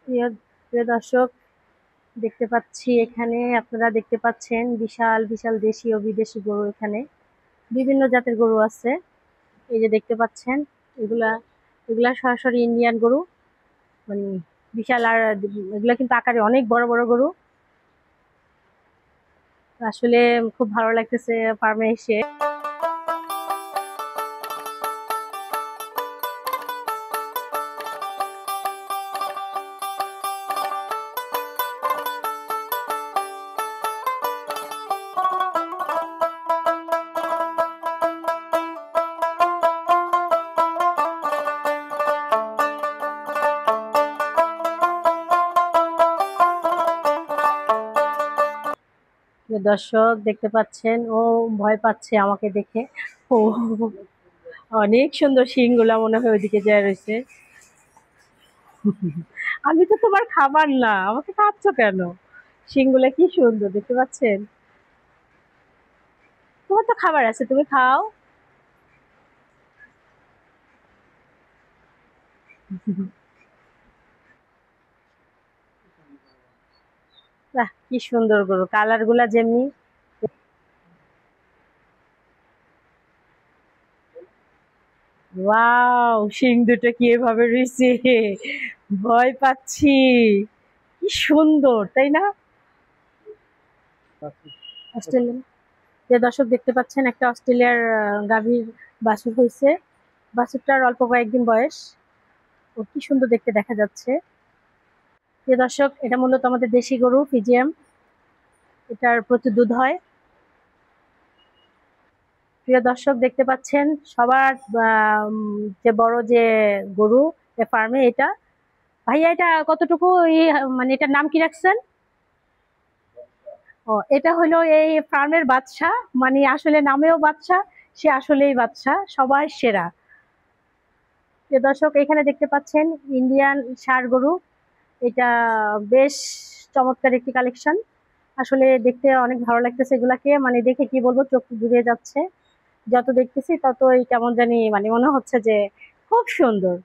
প্রিয় প্রিয় দর্শক, দেখতে পাচ্ছি এখানে আপনারা দেখতে পাচ্ছেন বিশাল বিশাল দেশি ও বিদেশি গরু। এখানে বিভিন্ন জাতের গরু আছে। এই যে দেখতে পাচ্ছেন, এগুলা এগুলা সরাসরি ইন্ডিয়ান গরু, মানে বিশাল। আর এগুলা কিন্তু আকারে অনেক বড় বড় গরু। আসলে খুব ভালো লাগতেছে ফার্মে এসে। দর্শক দেখতে পাচ্ছেন, ও ভয় পাচ্ছে আমাকে দেখে। ও অনেক সুন্দর শিংগুলা মনে হয় ওইদিকে যায় রয়েছে। আমি তো তোমার খাবার না, আমাকে খাচ্ছ কেন? শিংগুলা কি সুন্দর দেখতে পাচ্ছেন। তোমার তো খাবার আছে, তুমি খাও। বাহ, কি সুন্দর গরু, কালার গুলা যেমনি। ওয়াও, শিং দুটো কি এভাবে রয়েছে, ভয় পাচ্ছি। কি সুন্দর, তাই না? অস্ট্রেলিয়ান। যে দর্শক দেখতে পাচ্ছেন, একটা অস্ট্রেলিয়ার গাভীর বাছুর হয়েছে। বাছুরটার অল্প কয়েকদিন বয়স। ও কি সুন্দর দেখতে দেখা যাচ্ছে। যে দর্শক, এটা মূলত আমাদের দেশি গরু ফিজিয়াম। এটার প্রচুর দুধ হয়। প্রিয় দর্শক দেখতে পাচ্ছেন, সবার যে বড় যে গরু ফার্মে এটা। ভাইয়া, এটা কতটুকু মানে এটার নাম কি রাখছেন? ও, এটা হলো এই ফার্মের বাদশা, মানে আসলে নামেও বাদশা, সে আসলেই বাদশা, সবার সেরা। প্রিয় দর্শক, এখানে দেখতে পাচ্ছেন ইন্ডিয়ান ষাঁড় গরু। এটা বেশ চমৎকার একটি কালেকশন। আসলে দেখতে অনেক ভালো লাগতেছে এগুলাকে, মানে দেখে কি বলবো, চোখ জুড়িয়ে যাচ্ছে। যত দেখতেছি ততই কেমন জানি মানে মনে হচ্ছে যে খুব সুন্দর।